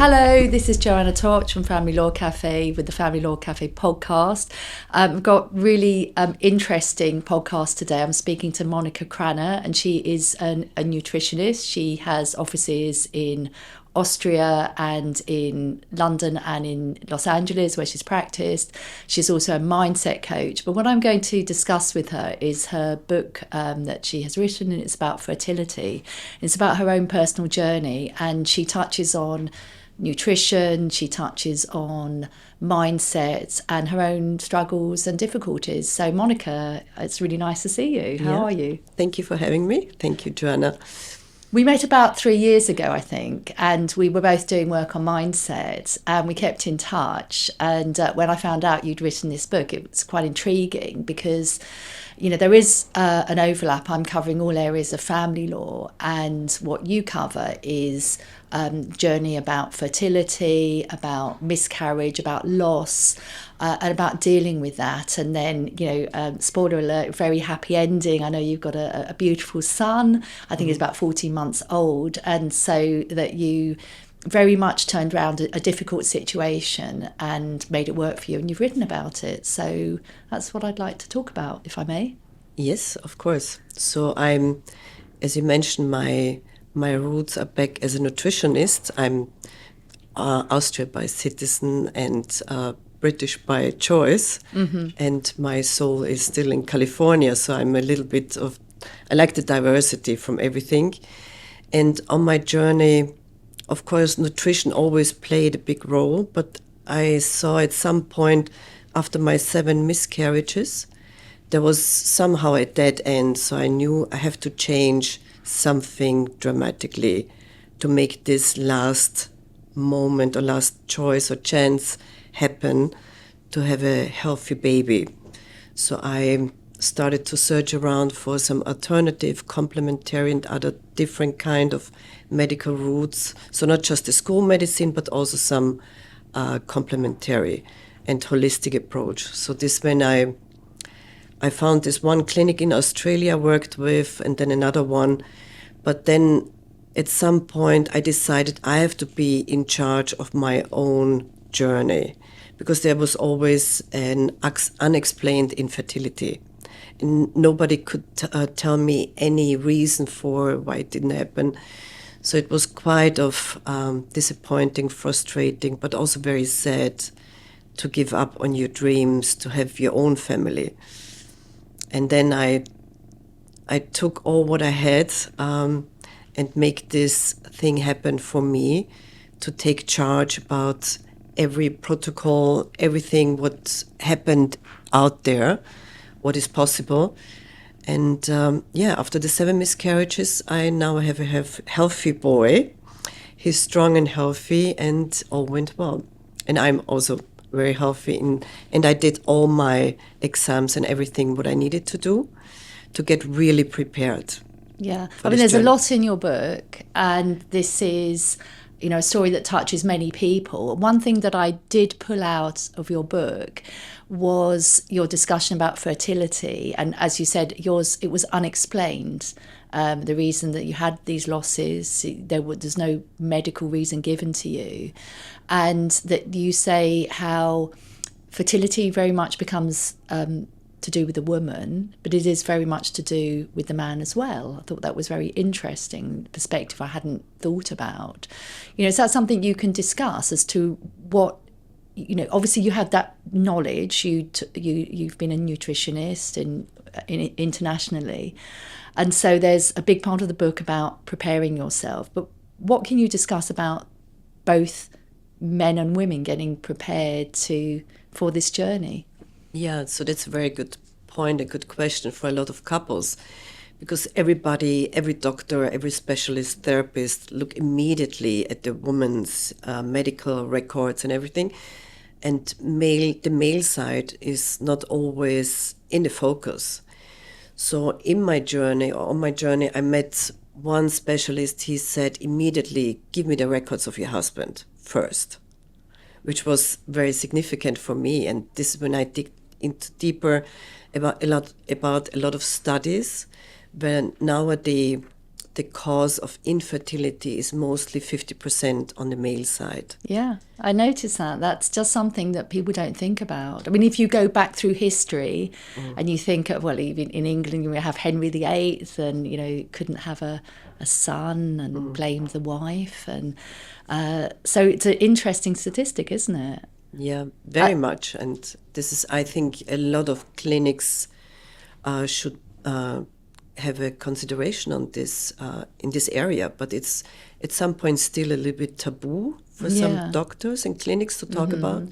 Hello, this is Joanna Toch from Family Law Cafe with the Family Law Cafe podcast. I've got really interesting podcast today. I'm speaking to Monica Kranner, and she is a nutritionist. She has offices in Austria and in London and in Los Angeles, where she's practiced. She's also a mindset coach. But what I'm going to discuss with her is her book that she has written, and it's about fertility. It's about her own personal journey, and she touches on nutrition, she touches on mindset and her own struggles and difficulties. So Monica, it's really nice to see you. How are you? Thank you for having me. Thank you, Joanna. We met about 3 years ago, I think, and we were both doing work on mindset, and we kept in touch. And when I found out you'd written this book, it was quite intriguing because, you know, there is an overlap. I'm covering all areas of family law, and what you cover is journey about fertility, about miscarriage, about loss, and about dealing with that. And then, you know, spoiler alert, very happy ending. I know you've got a beautiful son. I think he's about 14 months old. And so that you very much turned around a difficult situation and made it work for you, and you've written about it. So that's what I'd like to talk about, if I may. Yes, of course. So I'm, as you mentioned, my roots are back as a nutritionist. I'm Austrian by citizen and British by choice, and my soul is still in California. So I'm a little bit of, I like the diversity from everything. And on my journey, of course, nutrition always played a big role, but I saw at some point after my 7 miscarriages, there was somehow a dead end. So I knew I have to change something dramatically to make this last moment or last choice or chance happen to have a healthy baby. So I started to search around for some alternative, complementary and other different kind of medical routes. So not just the school medicine, but also some complementary and holistic approach. So this when I found this one clinic in Australia I worked with, and then another one. But then at some point I decided I have to be in charge of my own journey, because there was always an unexplained infertility. And nobody could tell me any reason for why it didn't happen. So it was quite of disappointing, frustrating, but also very sad to give up on your dreams, to have your own family. And then I took all what I had and make this thing happen for me, to take charge about every protocol, everything what happened out there, what is possible. And after the 7 miscarriages, I now have a healthy boy. He's strong and healthy, and all went well. And I'm also very healthy, and I did all my exams and everything what I needed to do to get really prepared. Yeah, I mean, there's a lot in your book, and this is, you know, a story that touches many people. One thing that I did pull out of your book was your discussion about fertility, and as you said, yours, it was unexplained. The reason that you had these losses, there's no medical reason given to you, and that you say how fertility very much becomes to do with the woman, but it is very much to do with the man as well. I thought that was very interesting perspective I hadn't thought about. You know, is that something you can discuss as to what, you know, obviously you had that knowledge, you've been a nutritionist internationally, and so there's a big part of the book about preparing yourself, but what can you discuss about both men and women getting prepared for this journey? Yeah, so that's a very good point, a good question for a lot of couples, because everybody, every doctor, every specialist, therapist look immediately at the woman's medical records and everything, and the male side is not always in the focus. So on my journey, I met one specialist. He said immediately, give me the records of your husband first, which was very significant for me. And this is when I dig into deeper about a lot of studies, when nowadays the cause of infertility is mostly 50% on the male side. Yeah, I noticed that. That's just something that people don't think about. I mean, if you go back through history and you think of, well, even in England, you have Henry VIII and, couldn't have a son and blamed the wife. And so it's an interesting statistic, isn't it? Yeah, very much. And this is, I think, a lot of clinics should have a consideration on this in this area, but it's at some point still a little bit taboo for some doctors and clinics to talk about.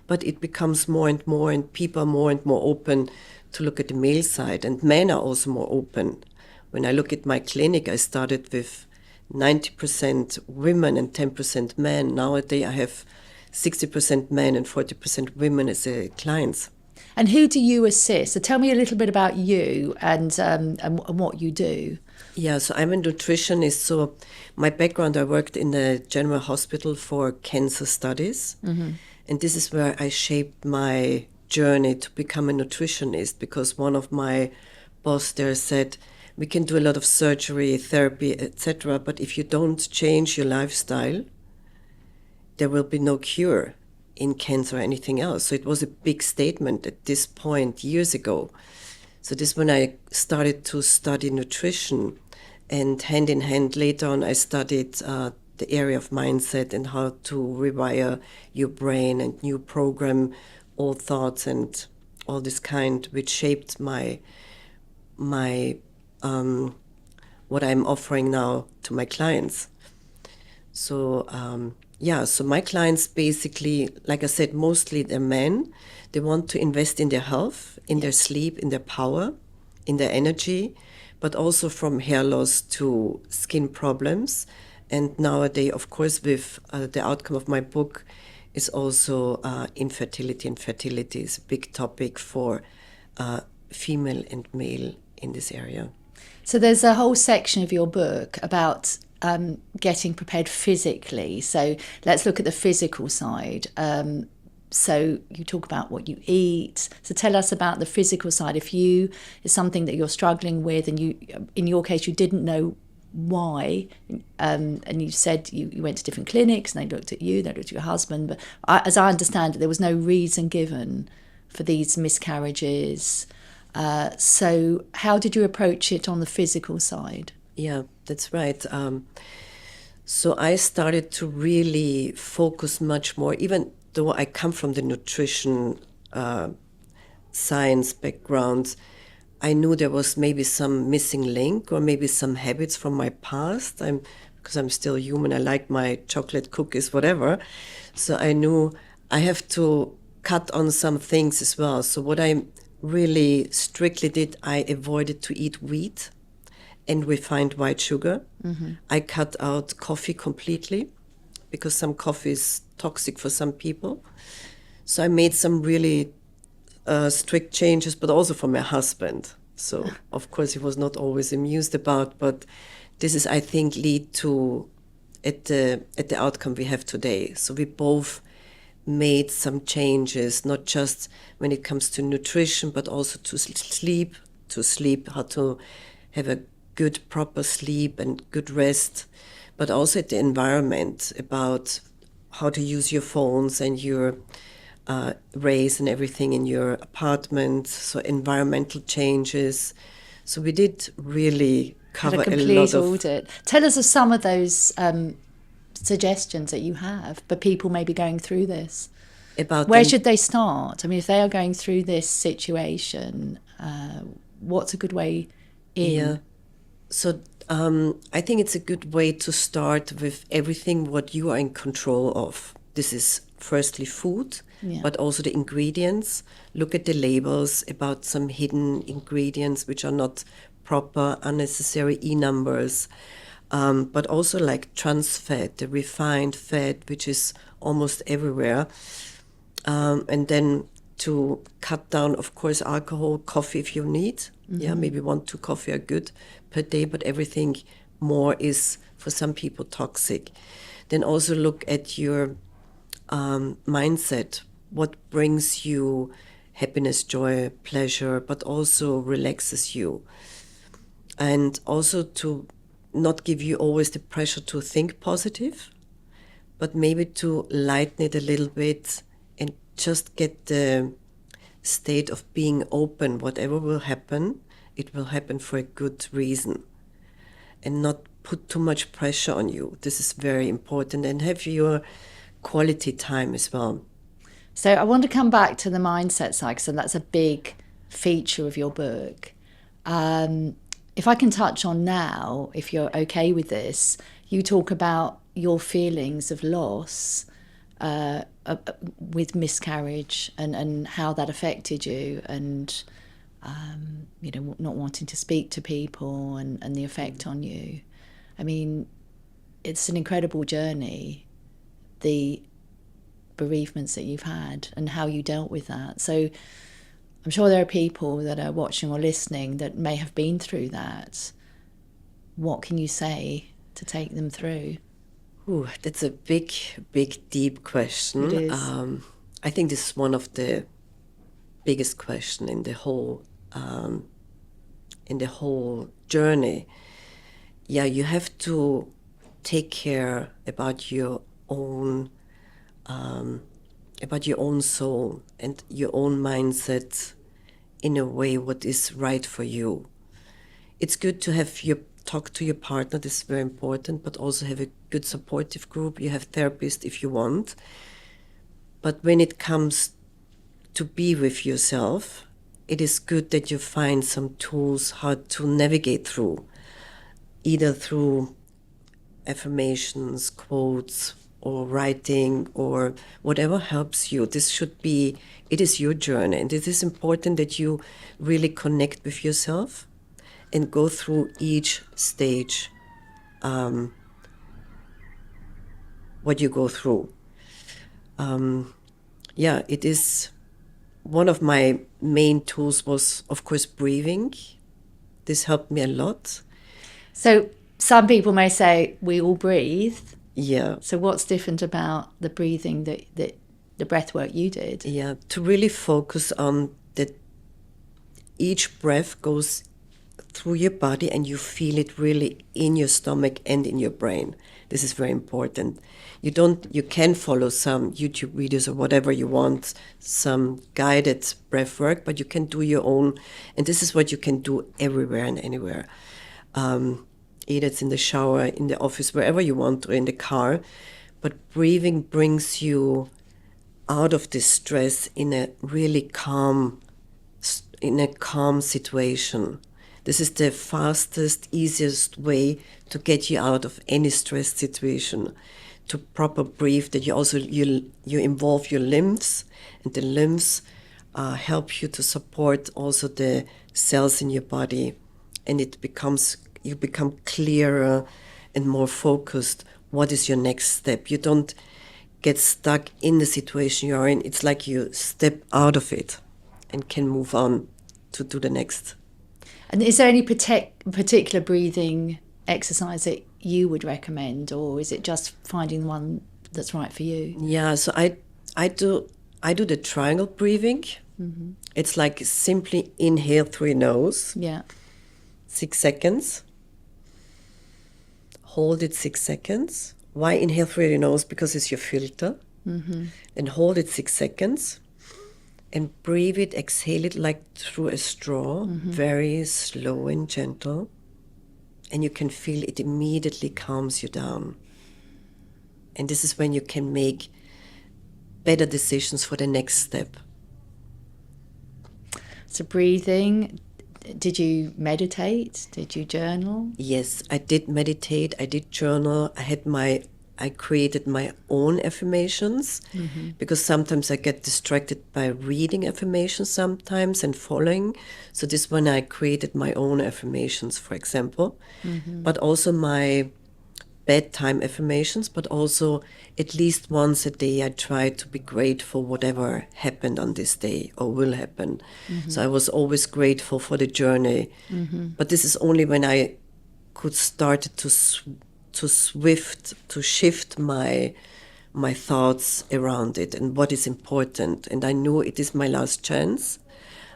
But it becomes more and more, and people are more and more open to look at the male side, and men are also more open. When I look at my clinic, I started with 90% women and 10% men. Nowadays I have 60% men and 40% women as clients. And who do you assist? So tell me a little bit about you and what you do. Yeah, so I'm a nutritionist. So my background, I worked in the General Hospital for cancer studies. And this is where I shaped my journey to become a nutritionist, because one of my boss there said, we can do a lot of surgery, therapy, etc., but if you don't change your lifestyle, there will be no cure in cancer or anything else. So it was a big statement at this point years ago. So this when I started to study nutrition, and hand in hand later on I studied the area of mindset and how to rewire your brain and new program all thoughts and all this kind, which shaped my what I'm offering now to my clients. So so my clients basically, like I said, mostly they're men. They want to invest in their health, in their sleep, in their power, in their energy, but also from hair loss to skin problems. And nowadays, of course, with the outcome of my book is also infertility. And fertility is a big topic for female and male in this area. So there's a whole section of your book about getting prepared physically. So let's look at the physical side. So you talk about what you eat. So tell us about the physical side. If it's something that you're struggling with, and you, in your case, you didn't know why, and you said you went to different clinics and they looked at you, they looked at your husband, but as I understand it, there was no reason given for these miscarriages. So how did you approach it on the physical side? Yeah, that's right. So I started to really focus much more, even though I come from the nutrition science background. I knew there was maybe some missing link or maybe some habits from my past. Because I'm still human, I like my chocolate cookies, whatever. So I knew I have to cut on some things as well. So what I really strictly did, I avoided to eat wheat and refined white sugar. I cut out coffee completely, because some coffee is toxic for some people. So I made some really strict changes, but also for my husband. So of course he was not always amused about, but this is, I think, lead to at the outcome we have today. So we both made some changes, not just when it comes to nutrition, but also to sleep, how to have a good proper sleep and good rest, but also at the environment, about how to use your phones and your rays and everything in your apartment, so environmental changes. So we did really cover a lot of audit. Tell us of some of those suggestions that you have for people maybe going through this. Where should they start? I mean, if they are going through this situation, what's a good way in? Yeah. So I think it's a good way to start with everything what you are in control of. This is firstly food, but also the ingredients. Look at the labels about some hidden ingredients which are not proper, unnecessary E-numbers, but also like trans fat, the refined fat, which is almost everywhere. And then to cut down, of course, alcohol, coffee if you need. Yeah, maybe 1-2 coffee are good per day, but everything more is for some people toxic. Then also look at your mindset. What brings you happiness, joy, pleasure, but also relaxes you. And also to not give you always the pressure to think positive, but maybe to lighten it a little bit and just get the state of being open. Whatever will happen, it will happen for a good reason, and not put too much pressure on you. This is very important, and have your quality time as well. So I want to come back to the mindset side, because that's a big feature of your book. If I can touch on now, if you're okay with this, you talk about your feelings of loss with miscarriage and how that affected you, and not wanting to speak to people and the effect on you. I mean, it's an incredible journey, the bereavements that you've had and how you dealt with that. So I'm sure there are people that are watching or listening that may have been through that. What can you say to take them through? Ooh, that's a big, deep question. It is. I think this is one of the biggest questions in the whole journey. Yeah, you have to take care about your own soul and your own mindset in a way what is right for you. It's good to have talk to your partner, this is very important, but also have a good supportive group. You have therapists if you want. But when it comes to be with yourself, it is good that you find some tools how to navigate through, either through affirmations, quotes, or writing, or whatever helps you. It is your journey, and it is important that you really connect with yourself and go through each stage, what you go through. It is one of my main tools was, of course, breathing. This helped me a lot. So some people may say we all breathe. Yeah. So what's different about the breathing that the breath work you did? Yeah, to really focus on that each breath goes through your body and you feel it really in your stomach and in your brain. This is very important. You can follow some YouTube videos or whatever you want, some guided breath work, but you can do your own, and this is what you can do everywhere and anywhere. Either it's in the shower, in the office, wherever you want, or in the car. But breathing brings you out of this stress in a really calm situation. This is the fastest, easiest way to get you out of any stress situation. To proper breathe, that you involve your limbs, and the limbs help you to support also the cells in your body, and you become clearer and more focused. What is your next step? You don't get stuck in the situation you're in. It's like you step out of it and can move on to do the next. And is there any particular breathing exercise that you would recommend, or is it just finding the one that's right for you? Yeah, so I do the triangle breathing. Mm-hmm. It's like simply inhale through your nose. Yeah. 6 seconds. Hold it 6 seconds. Why inhale through your nose? Because it's your filter. Mm-hmm. And hold it 6 seconds. And breathe it, exhale it like through a straw, mm-hmm. very slow and gentle. And you can feel it immediately calms you down. And this is when you can make better decisions for the next step. So breathing, did you meditate? Did you journal? Yes, I did meditate, I did journal. I created my own affirmations, mm-hmm. because sometimes I get distracted by reading affirmations sometimes and following. So this one I created my own affirmations, for example, mm-hmm. but also my bedtime affirmations, but also at least once a day I try to be grateful whatever happened on this day or will happen. Mm-hmm. So I was always grateful for the journey, mm-hmm. but this is only when I could start to shift my thoughts around it and what is important. And I knew it is my last chance.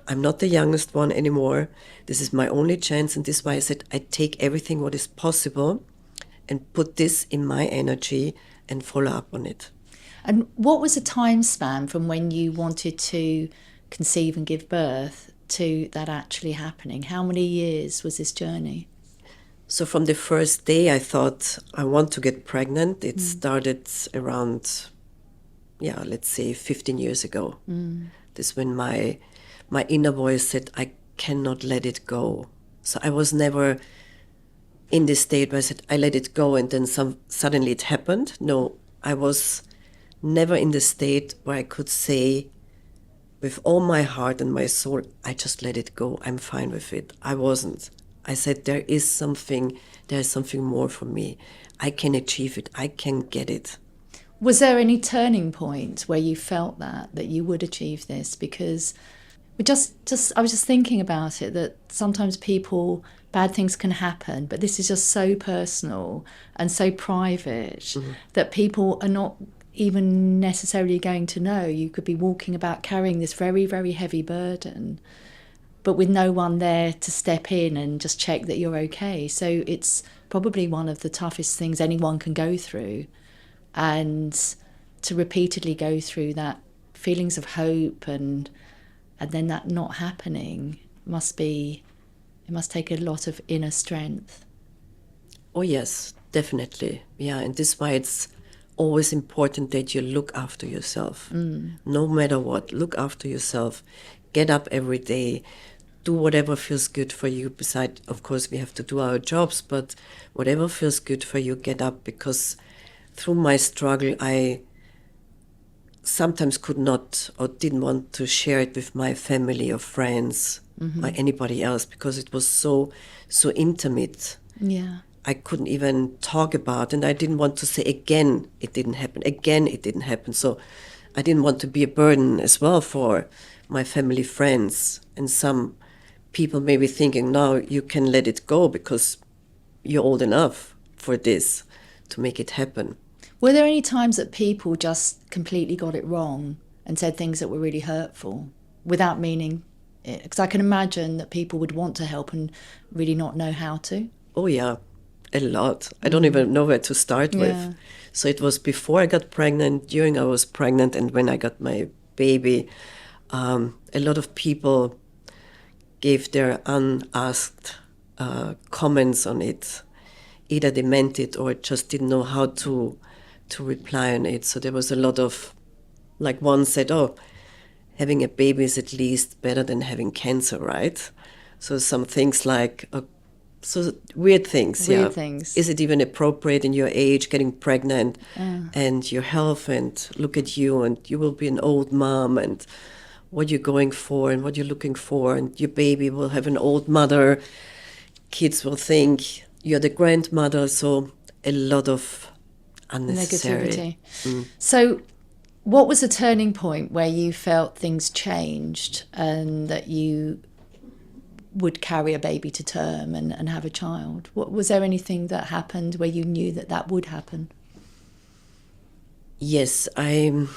I'm not the youngest one anymore. This is my only chance. And this is why I said I take everything what is possible and put this in my energy and follow up on it. And what was the time span from when you wanted to conceive and give birth to that actually happening? How many years was this journey? So from the first day I thought I want to get pregnant. It started around, let's say 15 years ago. This when my inner voice said, I cannot let it go. So I was never in this state where I said, I let it go and then suddenly it happened. No, I was never in the state where I could say with all my heart and my soul, I just let it go. I'm fine with it. I wasn't. I said, there's something more for me. I can achieve it. I can get it. Was there any turning point where you felt that you would achieve this? Because I was just thinking about it, that sometimes bad things can happen, but this is just so personal and so private that people are not even necessarily going to know. You could be walking about carrying this very, very heavy burden, but with no one there to step in and just check that you're okay. So it's probably one of the toughest things anyone can go through. And to repeatedly go through that feelings of hope and then that not happening must take a lot of inner strength. Oh yes, definitely. Yeah, and this is why it's always important that you look after yourself. No matter what, look after yourself. Get up every day. Do whatever feels good for you. Besides, of course, we have to do our jobs, but whatever feels good for you, get up. Because through my struggle, I sometimes could not or didn't want to share it with my family or friends or anybody else because it was so intimate. Yeah. I couldn't even talk about, and I didn't want to say again it didn't happen. So I didn't want to be a burden as well for my family, friends, and some people may be thinking, now you can let it go because you're old enough for this to make it happen. Were there any times that people just completely got it wrong and said things that were really hurtful without meaning it? Because I can imagine that people would want to help and really not know how to. Oh yeah, a lot. I don't even know where to start with. So it was before I got pregnant, during I was pregnant, and when I got my baby, a lot of people gave their unasked comments on it. Either they meant it or just didn't know how to reply on it. So there was a lot of, like one said, oh, having a baby is at least better than having cancer, right? So some things like, so weird things. Weird things. Is it even appropriate in your age, getting pregnant and your health, and look at you, and you will be an old mom, and what you're going for and what you're looking for, and your baby will have an old mother. Kids will think you're the grandmother. So a lot of unnecessary negativity. So what was the turning point where you felt things changed and that you would carry a baby to term and have a child? Was there anything that happened where you knew that would happen? Yes, I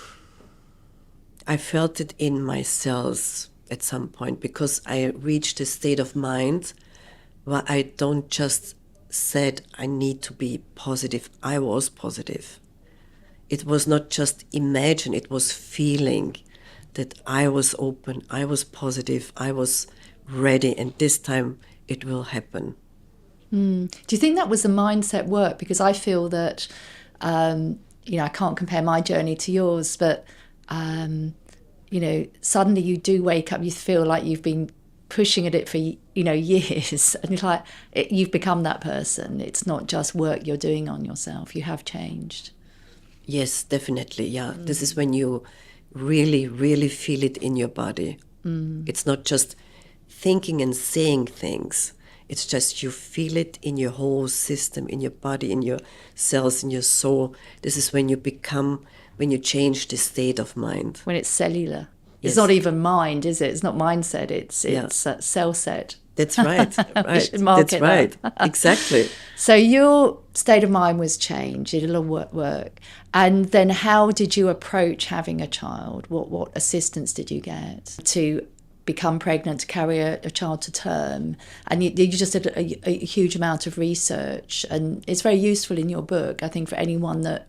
felt it in my cells at some point, because I reached a state of mind where I don't just said I need to be positive. I was positive. It was not just imagine, it was feeling that I was open, I was positive, I was ready, and this time it will happen. Do you think that was the mindset work? Because I feel that, I can't compare my journey to yours, but, suddenly you do wake up, you feel like you've been pushing at it for, years, and you're like, you've become that person. It's not just work you're doing on yourself. You have changed. Yes, definitely, yeah. This is when you really, really feel it in your body. It's not just thinking and saying things. It's just you feel it in your whole system, in your body, in your cells, in your soul. This is when you change the state of mind. When it's cellular. Yes. It's not even mind, is it? It's not mindset, it's cell set. That's right. Right. That's right. Exactly. So your state of mind was changed. You did a lot of work. And then how did you approach having a child? What assistance did you get to become pregnant to carry a child to term, and you just did a huge amount of research, and it's very useful in your book, I think, for anyone that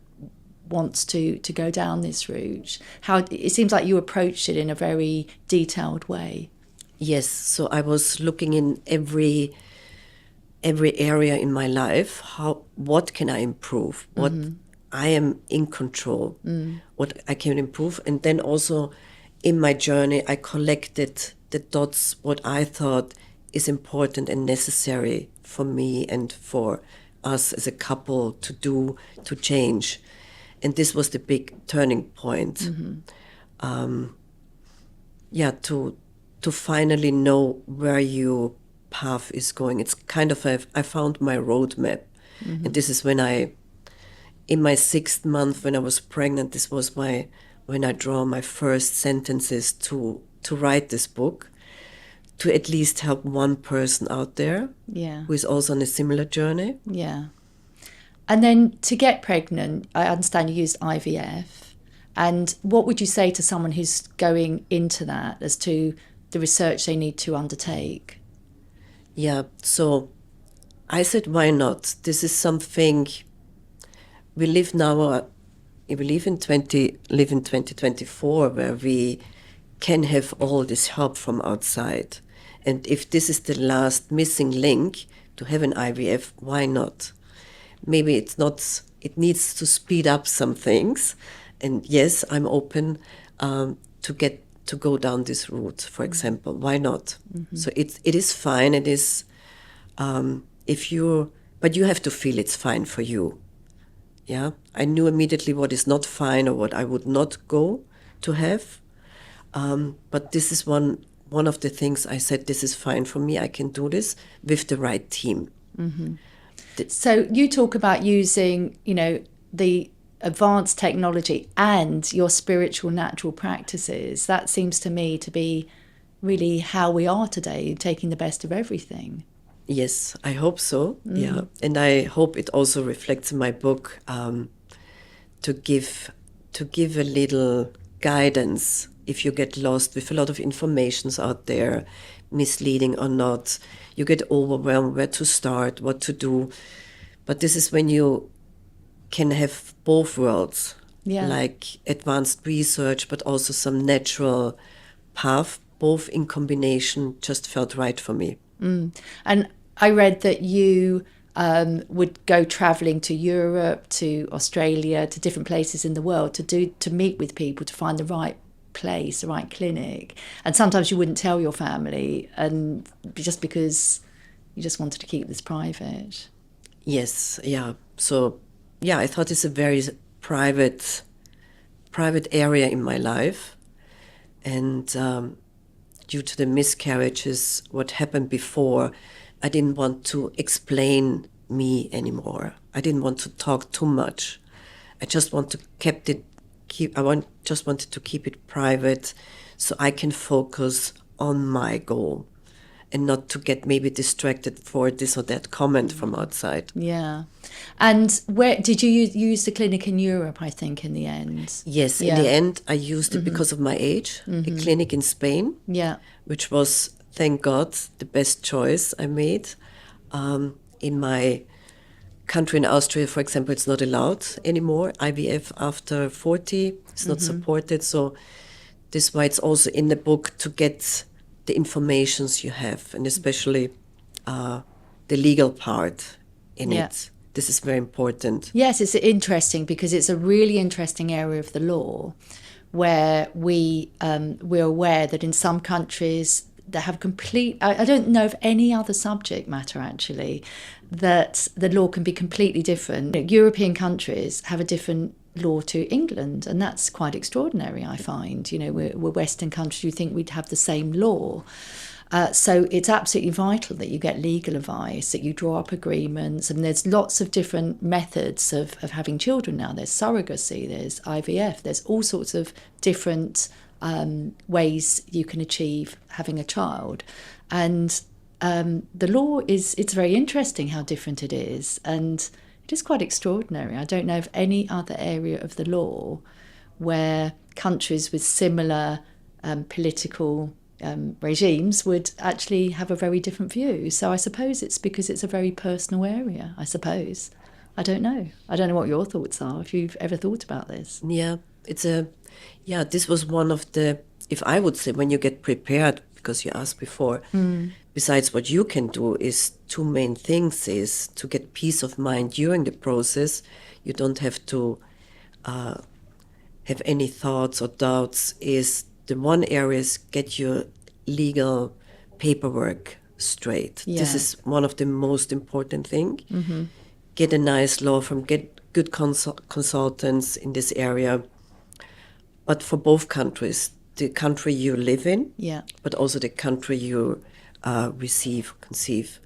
wants to go down this route. How it seems like you approached it in a very detailed way. Yes, so I was looking in every area in my life. What can I improve? What I am in control, what I can improve. And then also in my journey, I collected the dots, what I thought is important and necessary for me and for us as a couple to do, to change. And this was the big turning point. To finally know where your path is going. It's kind of, I found my roadmap. And this is when in my 6th month, when I was pregnant, this was when I draw my first sentences to write this book, to at least help one person out there who is also on a similar journey. Yeah. And then to get pregnant, I understand you used IVF. And what would you say to someone who's going into that as to the research they need to undertake? Yeah, so I said, why not? This is something we live now. We live in 2024, where we can have all this help from outside. And if this is the last missing link to have an IVF, why not? Maybe it's not. It needs to speed up some things. And yes, I'm open to go down this route, for example. Why not? So it is fine. It is but you have to feel it's fine for you. Yeah, I knew immediately what is not fine or what I would not go to have. But this is one of the things I said, this is fine for me. I can do this with the right team. So you talk about using, the advanced technology and your spiritual natural practices. That seems to me to be really how we are today, taking the best of everything. Yes, I hope so. Yeah, and I hope it also reflects in my book, to give a little guidance if you get lost with a lot of informations out there, misleading or not. You get overwhelmed where to start, what to do. But this is when you can have both worlds, like advanced research, but also some natural path, both in combination, just felt right for me. And I read that you would go travelling to Europe, to Australia, to different places in the world to meet with people, to find the right place, the right clinic. And sometimes you wouldn't tell your family, and just because you just wanted to keep this private. Yes, yeah. So, yeah, I thought it's a very private area in my life. And due to the miscarriages, what happened before, I didn't want to explain me anymore. I didn't want to talk too much. I just want to just wanted to keep it private, so I can focus on my goal and not to get maybe distracted for this or that comment from outside. Yeah. And where did you use the clinic in Europe, I think, in the end? Yes, in the end, I used it because of my age, a clinic in Spain, which was, thank God, the best choice I made. In my country in Austria, for example, it's not allowed anymore. IVF after 40 is not supported. So this is why it's also in the book, to get the informations you have, and especially the legal part in it. This is very important. Yes, it's interesting because it's a really interesting area of the law where we're aware that in some countries that have I don't know of any other subject matter actually that the law can be completely different. European countries have a different law to England, and that's quite extraordinary, I find. We're Western countries, you think we'd have the same law. So it's absolutely vital that you get legal advice, that you draw up agreements. And there's lots of different methods of having children now. There's surrogacy, there's IVF, there's all sorts of different ways you can achieve having a child. And the law it's very interesting how different it is. And it is quite extraordinary. I don't know of any other area of the law where countries with similar political regimes would actually have a very different view. So I suppose it's because it's a very personal area, I suppose. I don't know. I don't know what your thoughts are, if you've ever thought about this. Yeah, this was one of the, if I would say, when you get prepared, because you asked before, besides what you can do, is two main things: is to get peace of mind during the process. You don't have to have any thoughts or doubts. Is the one area is get your legal paperwork straight. Yeah. This is one of the most important thing. Get a nice law firm, get good consultants in this area. But for both countries, the country you live in, but also the country you conceive.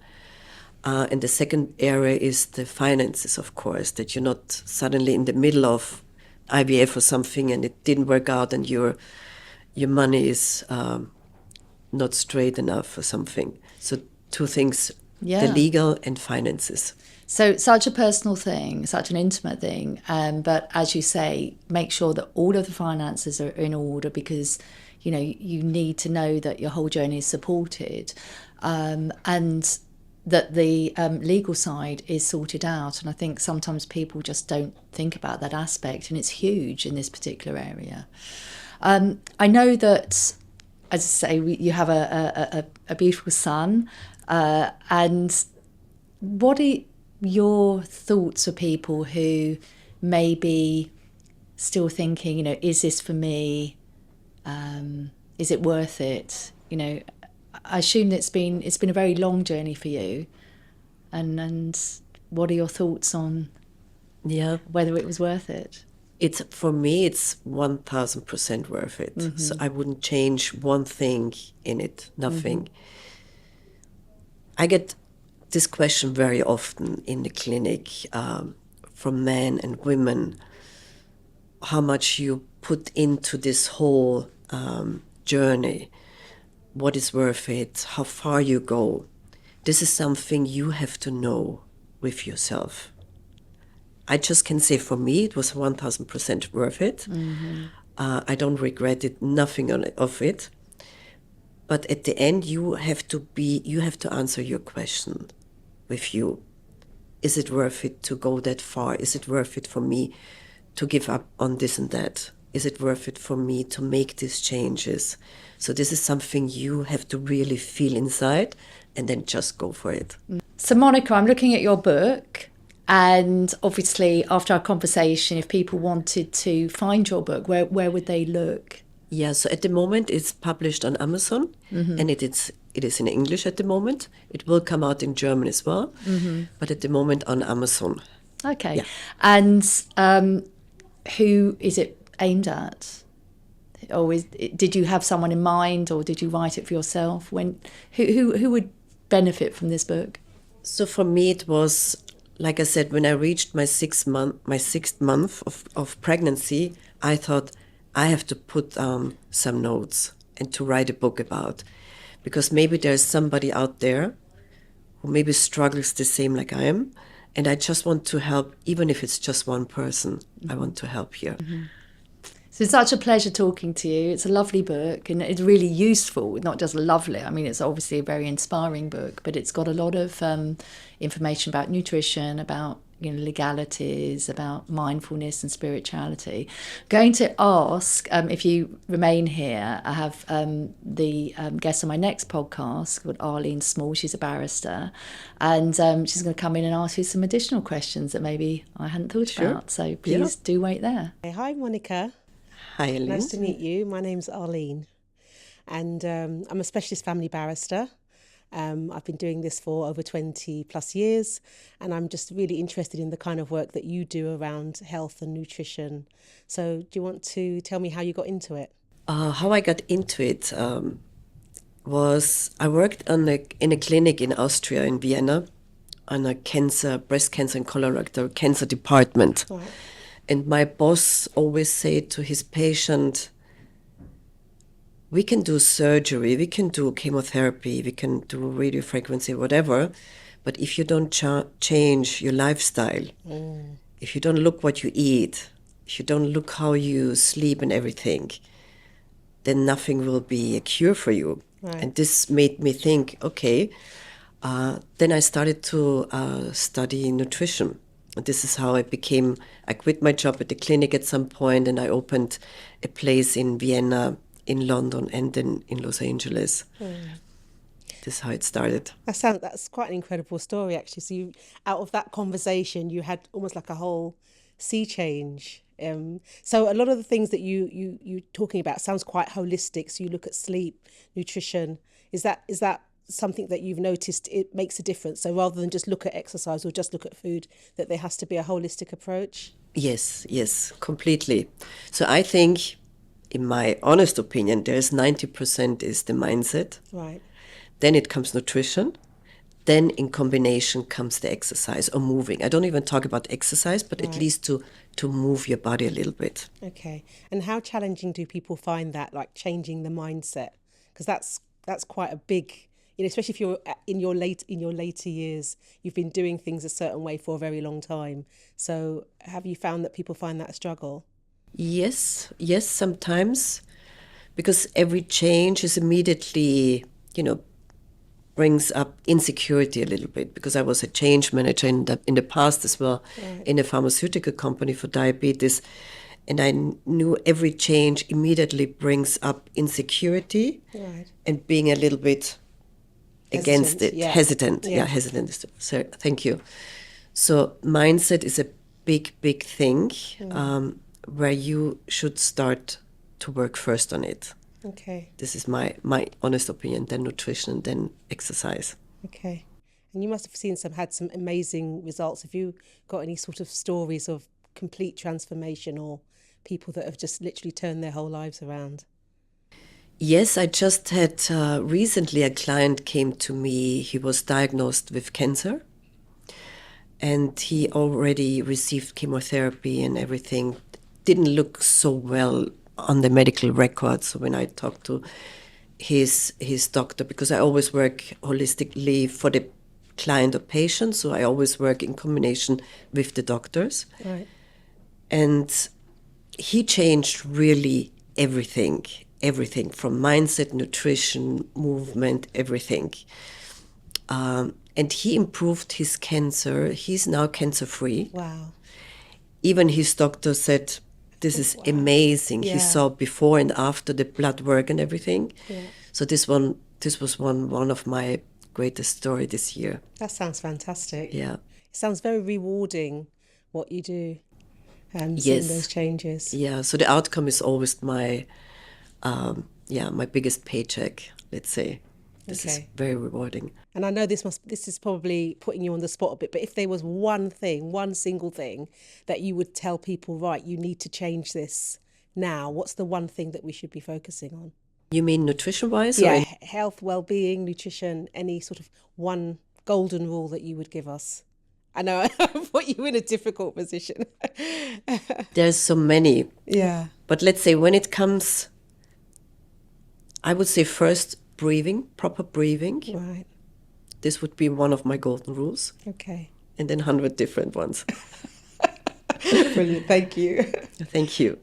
And the second area is the finances, of course, that you're not suddenly in the middle of IVF or something and it didn't work out and your money is not straight enough or something. So two things, the legal and finances. So such a personal thing, such an intimate thing, but as you say, make sure that all of the finances are in order, because you need to know that your whole journey is supported, and that the legal side is sorted out. And I think sometimes people just don't think about that aspect, and it's huge in this particular area. I know that, as I say, you have a beautiful son, and what are your thoughts for people who may be still thinking, is this for me? Is it worth it? I assume that it's been a very long journey for you, and what are your thoughts on whether it was worth it? It's, for me, it's 1,000% worth it. So I wouldn't change one thing in it, nothing. I get this question very often in the clinic from men and women, how much you put into this whole journey, what is worth it, how far you go. This is something you have to know with yourself. I just can say for me, it was 1,000% worth it. I don't regret it, nothing of it. But at the end, you have to answer your question with you. Is it worth it to go that far? Is it worth it for me to give up on this and that? Is it worth it for me to make these changes? So this is something you have to really feel inside and then just go for it. So Monica, I'm looking at your book, and obviously after our conversation, if people wanted to find your book, where would they look? Yeah, so at the moment it's published on Amazon, and it is in English at the moment. It will come out in German as well, but at the moment on Amazon. Okay. Yeah. And who is it aimed at? Or did you have someone in mind, or did you write it for yourself? Who would benefit from this book? So for me, it was, like I said, when I reached my sixth month of pregnancy, I thought I have to put some notes and to write a book about, because maybe there's somebody out there who maybe struggles the same like I am, and I just want to help, even if it's just one person. I want to help here. So it's such a pleasure talking to you. It's a lovely book, and it's really useful, not just lovely. I mean, it's obviously a very inspiring book, but it's got a lot of information about nutrition, about legalities, about mindfulness and spirituality. Going to ask, if you remain here, I have the guest on my next podcast called Arlene Small. She's a barrister, and she's going to come in and ask you some additional questions that maybe I hadn't thought about. So please do wait there. Hi, Monica. Hi, Arlene. Nice to meet you. My name's Arlene, and I'm a specialist family barrister. I've been doing this for over 20 plus years, and I'm just really interested in the kind of work that you do around health and nutrition. So do you want to tell me how you got into it? How I got into it was I worked in a clinic in Austria, in Vienna, on a breast cancer and colorectal cancer department. Right. And my boss always said to his patient, we can do surgery, we can do chemotherapy, we can do radiofrequency, whatever, but if you don't change your lifestyle, if you don't look what you eat, if you don't look how you sleep and everything, then nothing will be a cure for you. Right. And this made me think, okay, then I started to study nutrition. And this is how I quit my job at the clinic at some point, and I opened a place in Vienna, in London, and then in Los Angeles. This is how it started. That's quite an incredible story, actually. So out of that conversation, you had almost like a whole sea change. So a lot of the things that you're talking about sounds quite holistic. So you look at sleep, nutrition. Is that something that you've noticed it makes a difference? So rather than just look at exercise or just look at food, that there has to be a holistic approach? Yes, completely. So I think, in my honest opinion, there's 90% is the mindset. Right. Then it comes nutrition. Then in combination comes the exercise or moving. I don't even talk about exercise, but at least to move your body a little bit. Okay. And how challenging do people find that, like changing the mindset? Because that's quite a big, especially if you're in your later years, you've been doing things a certain way for a very long time. So have you found that people find that a struggle? Yes, sometimes, because every change is immediately, brings up insecurity a little bit, because I was a change manager in the past as well, in a pharmaceutical company for diabetes, and I knew every change immediately brings up insecurity and being a little bit against it, hesitant. Hesitant. So, thank you. So mindset is a big thing where you should start to work first on it. Okay. This is my honest opinion, then nutrition, then exercise. Okay. And you must have had some amazing results. Have you got any sort of stories of complete transformation or people that have just literally turned their whole lives around? Yes, I just had recently a client came to me. He was diagnosed with cancer and he already received chemotherapy and everything. Didn't look so well on the medical records. So when I talked to his doctor, because I always work holistically for the client or patient, so I always work in combination with the doctors. Right. And he changed really everything from mindset, nutrition, movement, everything. And he improved his cancer. He's now cancer-free. Wow. Even his doctor said, this is amazing. Yeah. He saw before and after the blood work and everything. Yeah. So this was one of my greatest story this year. That sounds fantastic. Yeah. It sounds very rewarding what you do and seeing those changes. Yeah. So the outcome is always my biggest paycheck, let's say. This is very rewarding. And I know this is probably putting you on the spot a bit, but if there was one single thing that you would tell people, right, you need to change this now, what's the one thing that we should be focusing on? You mean nutrition-wise? Yeah, health, well-being, nutrition, any sort of one golden rule that you would give us. I know I put you in a difficult position. There's so many. Yeah. But let's say when it comes, I would say first, proper breathing. Right. This would be one of my golden rules. Okay. And then 100 different ones. Brilliant. Thank you. Thank you.